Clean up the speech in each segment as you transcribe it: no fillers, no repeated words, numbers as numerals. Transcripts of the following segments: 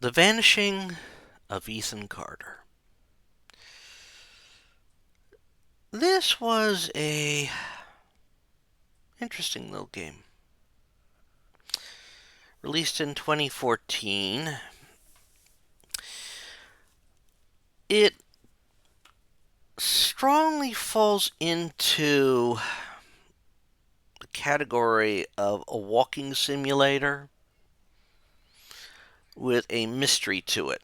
The Vanishing of Ethan Carter. This was a interesting little game. Released in 2014, it strongly falls into the category of a walking simulator with a mystery to it.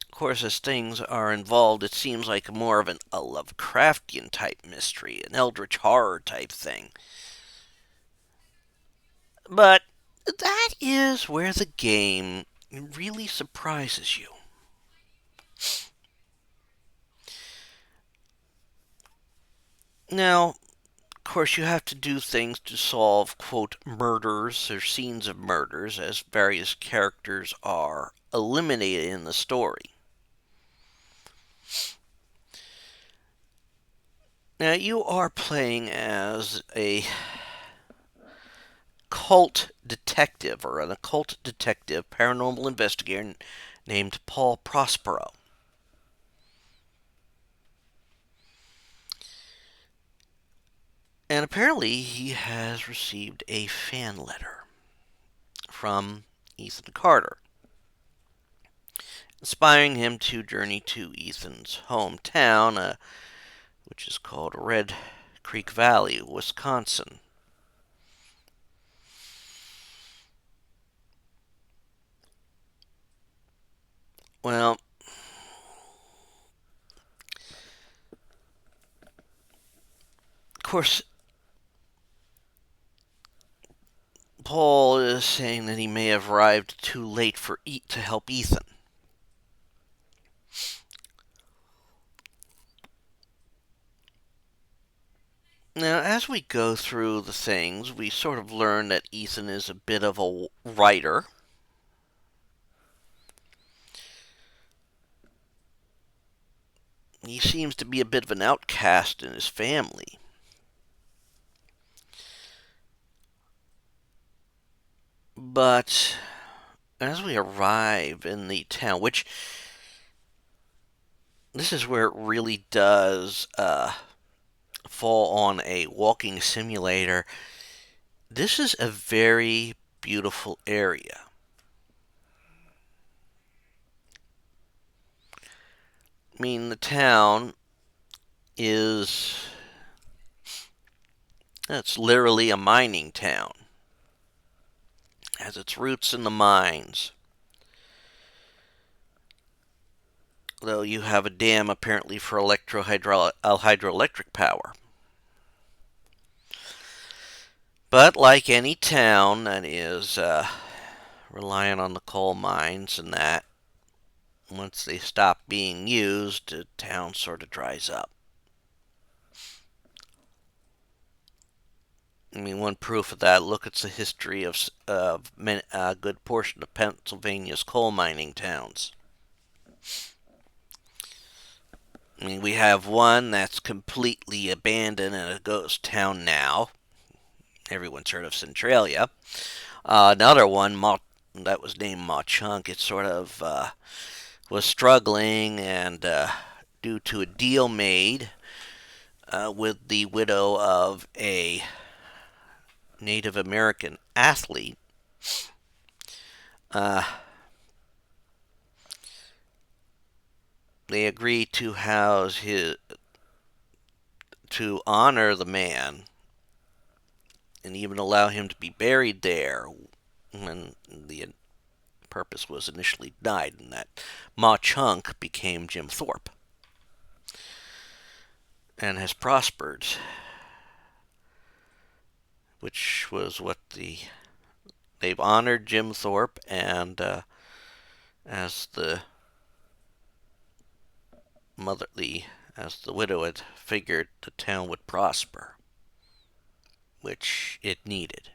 Of course, as things are involved, it seems like more of a Lovecraftian type mystery, an eldritch horror type thing. But that is where the game really surprises you. Now, of course, you have to do things to solve, quote, murders or scenes of murders as various characters are eliminated in the story. Now, you are playing as a cult detective or an occult detective paranormal investigator named Paul Prospero. And apparently, he has received a fan letter from Ethan Carter, inspiring him to journey to Ethan's hometown, which is called Red Creek Valley, Wisconsin. Well, of course, Paul is saying that he may have arrived too late to help Ethan. Now, as we go through the things, we sort of learn that Ethan is a bit of a writer. He seems to be a bit of an outcast in his family. But as we arrive in the town, which this is where it really does fall on a walking simulator. This is a very beautiful area. I mean, the town is, it's literally a mining town. It has its roots in the mines. Though you have a dam apparently for hydroelectric power. But like any town that is reliant on the coal mines and that, once they stop being used, the town sort of dries up. I mean, one proof of that, look at the history of a good portion of Pennsylvania's coal mining towns. I mean, we have one that's completely abandoned and a ghost town now. Everyone's heard of Centralia. Another one, that was named Ma Chunk, it sort of was struggling, and due to a deal made with the widow of a Native American athlete, uh, they agreed to house to honor the man and even allow him to be buried there when the purpose was initially denied, and that Ma Chunk became Jim Thorpe and has prospered, which was what they've honored Jim Thorpe, and as the mother the as the widow had figured, the town would prosper, which it needed.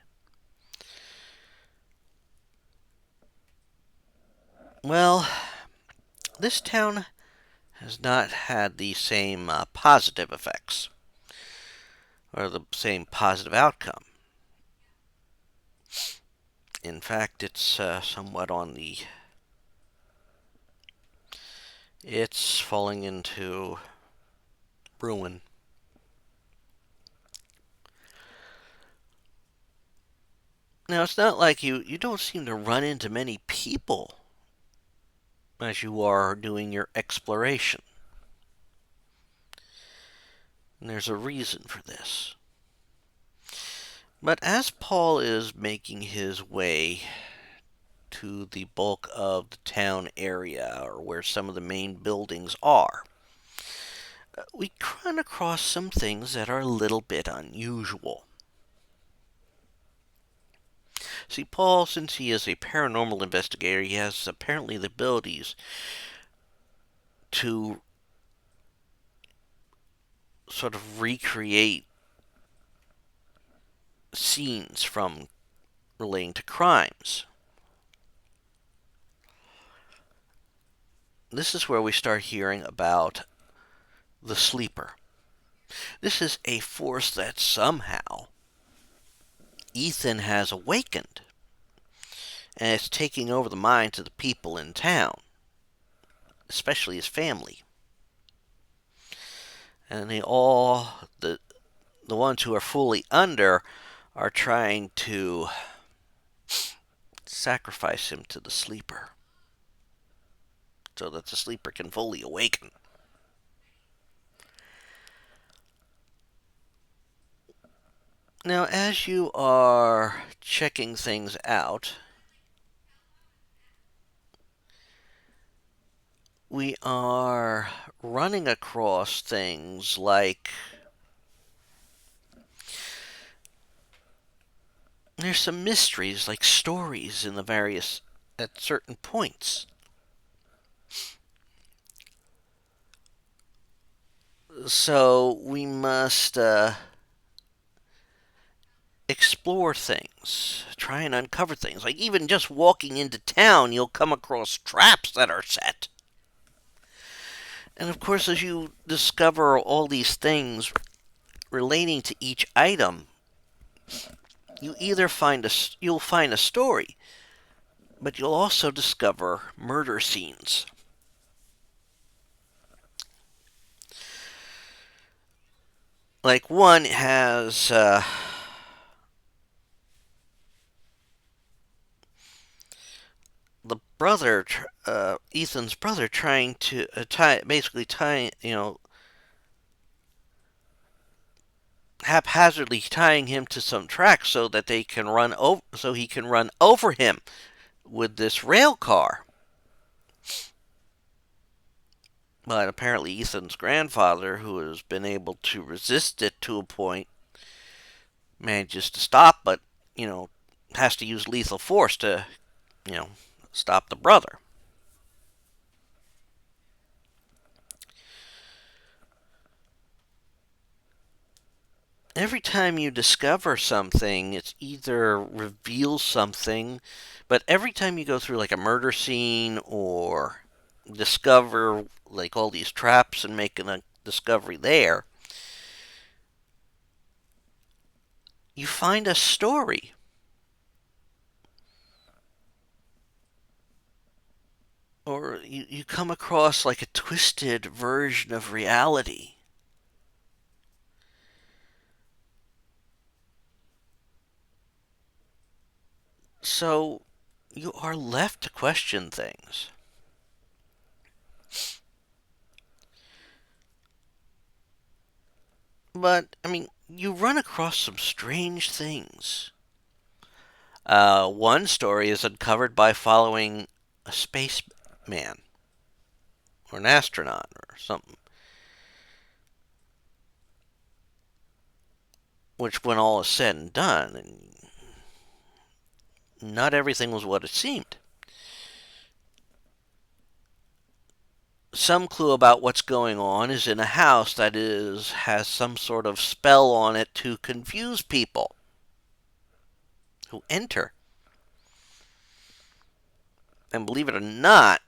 Well, this town has not had the same positive effects or the same positive outcome. In fact, it's somewhat on the. It's falling into ruin. Now, it's not like you don't seem to run into many people as you are doing your exploration. And there's a reason for this. But as Paul is making his way to the bulk of the town area, or where some of the main buildings are, we run across some things that are a little bit unusual. See, Paul, since he is a paranormal investigator, he has apparently the abilities to sort of recreate scenes from relating to crimes. This is where we start hearing about the sleeper. This is a force that somehow Ethan has awakened, and it's taking over the minds of the people in town, especially his family. And the ones who are fully under are trying to sacrifice him to the sleeper so that the sleeper can fully awaken. Now, as you are checking things out, we are running across things like there's some mysteries, like stories in the various at certain points. So we must explore things, try and uncover things. Like even just walking into town, you'll come across traps that are set. And of course, as you discover all these things relating to each item, you'll find a story, but you'll also discover murder scenes. Like one has the brother, Ethan's brother, trying to basically tie, haphazardly tying him to some tracks so that so he can run over him with this rail car. But apparently Ethan's grandfather, who has been able to resist it to a point, manages to stop, but, has to use lethal force to, you know, stop the brother. Every time you discover something, it's either reveals something, but every time you go through like a murder scene or discover like all these traps and making a discovery there, you find a story. Or you come across like a twisted version of reality. So you are left to question things. But, I mean, you run across some strange things. One story is uncovered by following a spaceman or an astronaut or something, which, when all is said and done, and not everything was what it seemed. Some clue about what's going on is in a house that has some sort of spell on it to confuse people who enter. And believe it or not,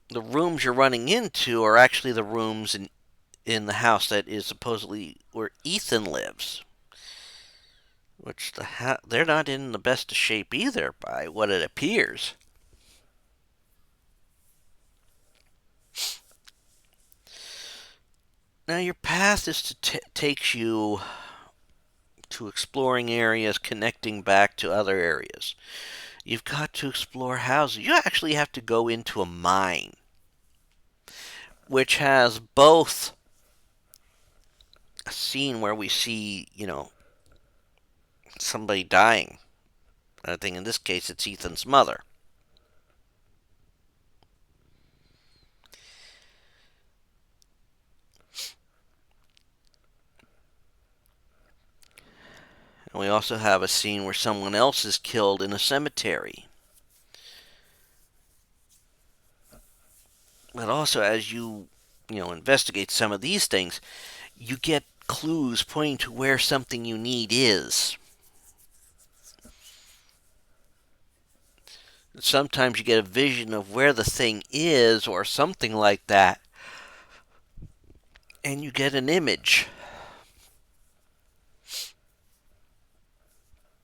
the rooms you're running into are actually the rooms in the house that is supposedly where Ethan lives. which they're not in the best of shape either, by what it appears. Now your path is to takes you to exploring areas connecting back to other areas. You've got to explore houses. You actually have to go into a mine, which has both a scene where we see, somebody dying. I think in this case it's Ethan's mother. And we also have a scene where someone else is killed in a cemetery. But also, as investigate some of these things, you get clues pointing to where something you need is. Sometimes you get a vision of where the thing is or something like that, and you get an image.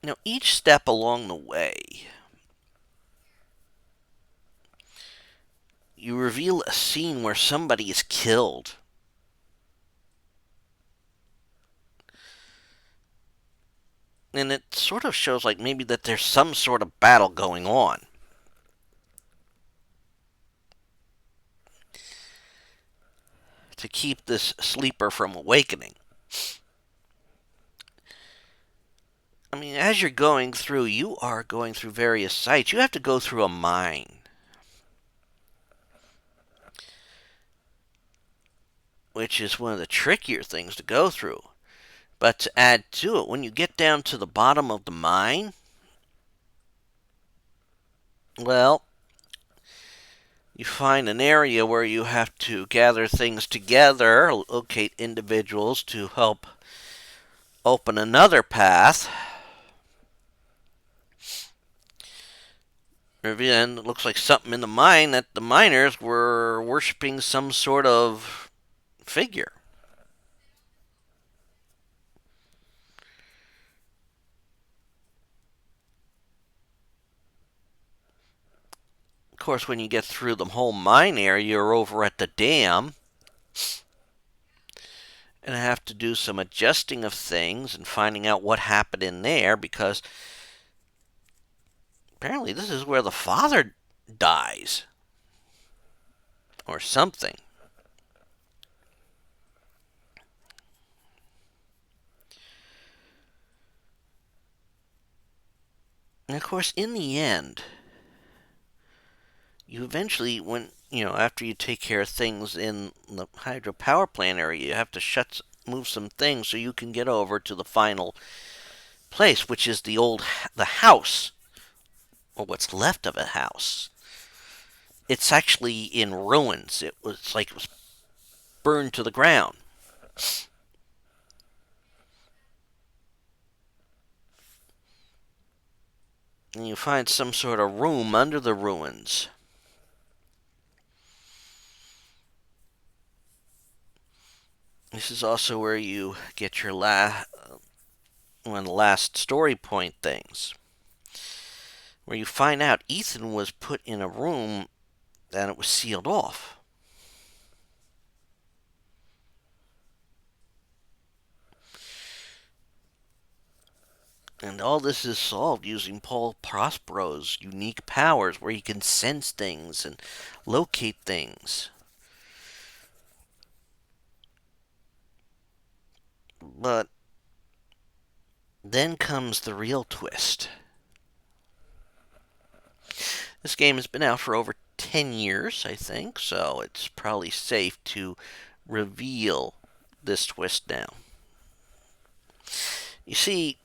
Now, each step along the way, you reveal a scene where somebody is killed. And it sort of shows like maybe that there's some sort of battle going on. To keep this sleeper from awakening. I mean, as you're going through, you are going through various sites. You have to go through a mine, which is one of the trickier things to go through. But to add to it, when you get down to the bottom of the mine, well, you find an area where you have to gather things together, locate individuals to help open another path. And it looks like something in the mine that the miners were worshipping some sort of figure. Of course, when you get through the whole mine area, you're over at the dam. And I have to do some adjusting of things and finding out what happened in there because apparently this is where the father dies. Or something. And of course, in the end, you eventually, after you take care of things in the hydropower plant area, you have to move some things so you can get over to the final place, which is the house, or what's left of a house. It's actually in ruins. It was burned to the ground. And you find some sort of room under the ruins. This is also where you get your one of the last story point things, where you find out Ethan was put in a room and it was sealed off. And all this is solved using Paul Prospero's unique powers, where he can sense things and locate things. But then comes the real twist. This game has been out for over 10 years, I think, so it's probably safe to reveal this twist now. You see,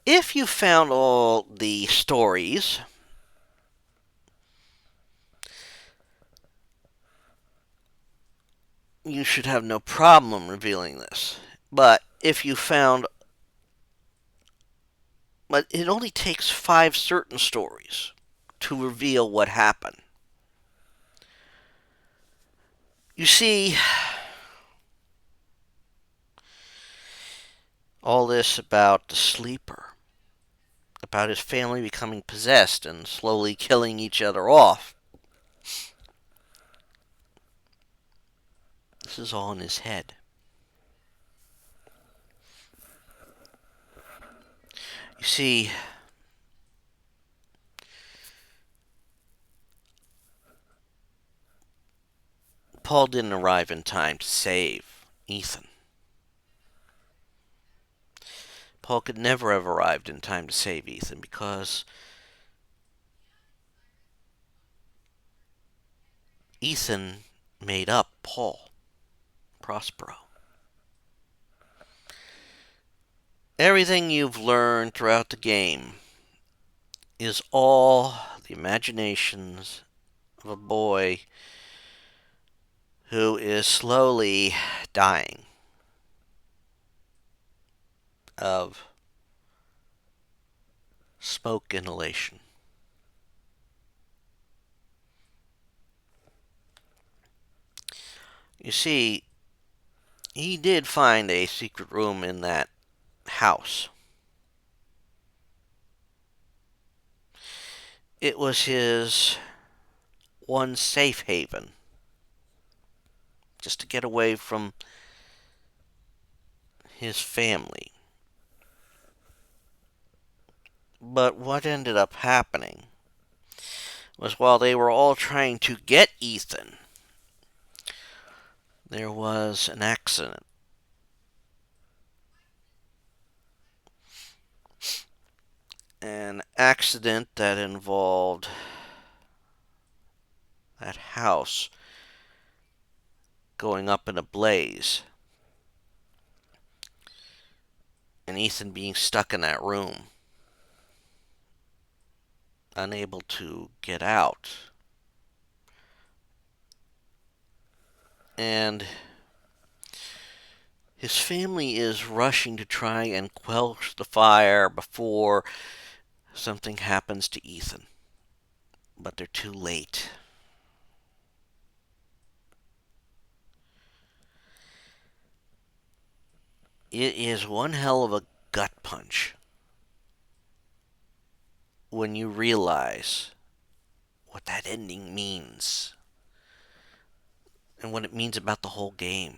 if you found all the stories, you should have no problem revealing this. But if you found... But it only takes 5 certain stories to reveal what happened. You see, All this about the sleeper, about his family becoming possessed and slowly killing each other off. This is all in his head. You see, Paul didn't arrive in time to save Ethan. Paul could never have arrived in time to save Ethan because Ethan made up Paul Prospero. Everything you've learned throughout the game is all the imaginations of a boy who is slowly dying of smoke inhalation. You see, he did find a secret room in that house. It was his one safe haven, just to get away from his family. But what ended up happening was while they were all trying to get Ethan, there was an accident. An accident that involved that house going up in a blaze, and Ethan being stuck in that room, unable to get out. And his family is rushing to try and quench the fire before something happens to Ethan. But they're too late. It is one hell of a gut punch when you realize what that ending means and what it means about the whole game.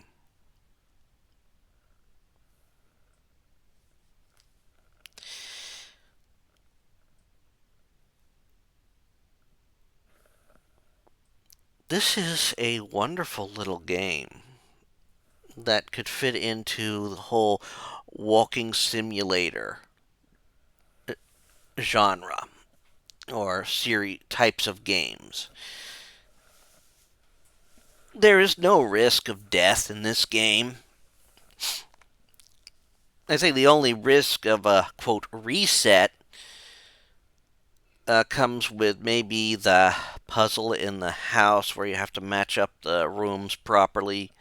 This is a wonderful little game that could fit into the whole walking simulator genre or series types of games. There is no risk of death in this game. I think the only risk of a quote reset comes with maybe the puzzle in the house where you have to match up the rooms properly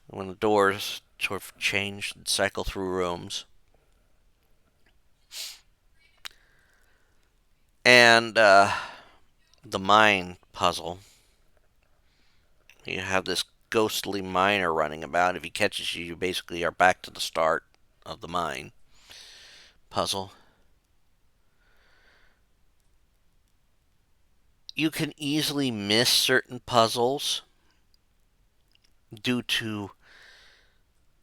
when the doors sort of change and cycle through rooms. And the mine puzzle. You have this ghostly miner running about. If he catches you, you basically are back to the start of the mine puzzle. You can easily miss certain puzzles due to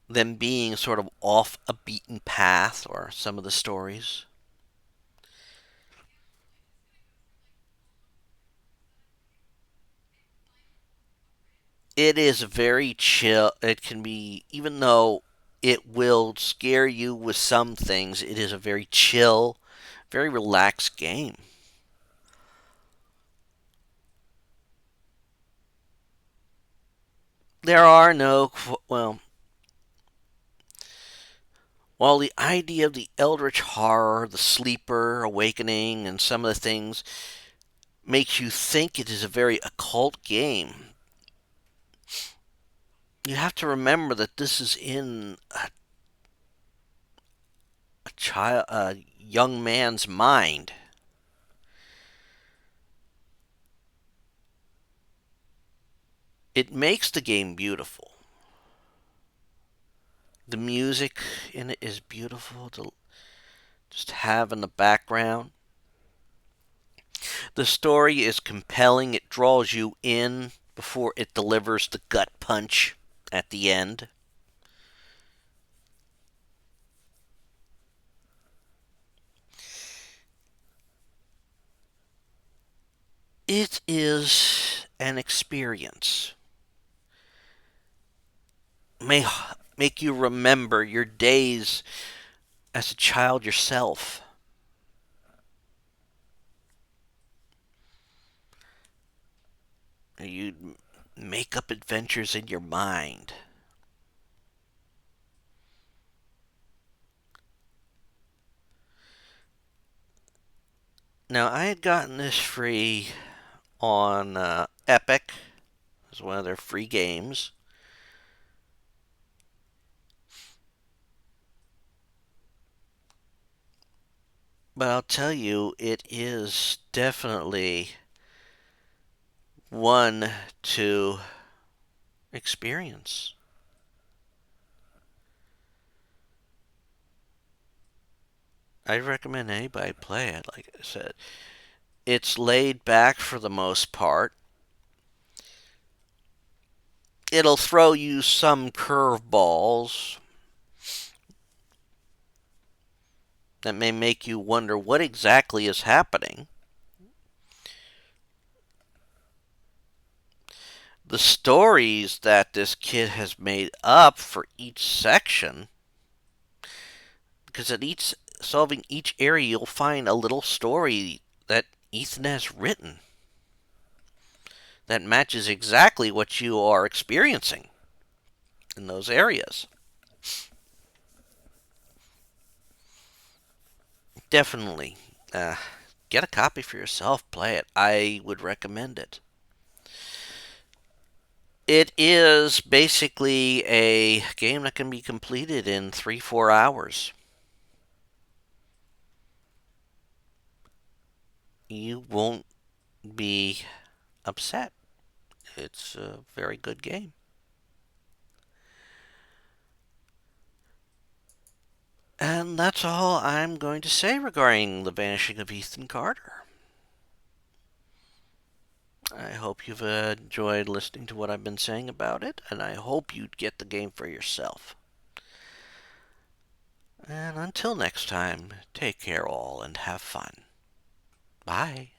them being sort of off a beaten path or some of the stories. It is very chill. It can be, even though it will scare you with some things, it is a very chill, very relaxed game. There are no, well, while the idea of the eldritch horror, the sleeper awakening, and some of the things makes you think it is a very occult game, you have to remember that this is in a young man's mind. It makes the game beautiful. The music in it is beautiful to just have in the background. The story is compelling. It draws you in before it delivers the gut punch at the end. It is an experience. May make you remember your days as a child yourself. You make up adventures in your mind. Now, I had gotten this free on Epic. It was one of their free games. But I'll tell you, it is definitely one to experience. I recommend anybody play it. Like I said, it's laid back for the most part. It'll throw you some curveballs that may make you wonder what exactly is happening. The stories that this kid has made up for each section, because at each solving each area, you'll find a little story that Ethan has written that matches exactly what you are experiencing in those areas. Definitely. Uh, get a copy for yourself, play it. I would recommend it. It is basically a game that can be completed in 3-4 hours. You won't be upset. It's a very good game. And that's all I'm going to say regarding The Vanishing of Ethan Carter. I hope you've enjoyed listening to what I've been saying about it, and I hope you get the game for yourself. And until next time, take care all and have fun. Bye.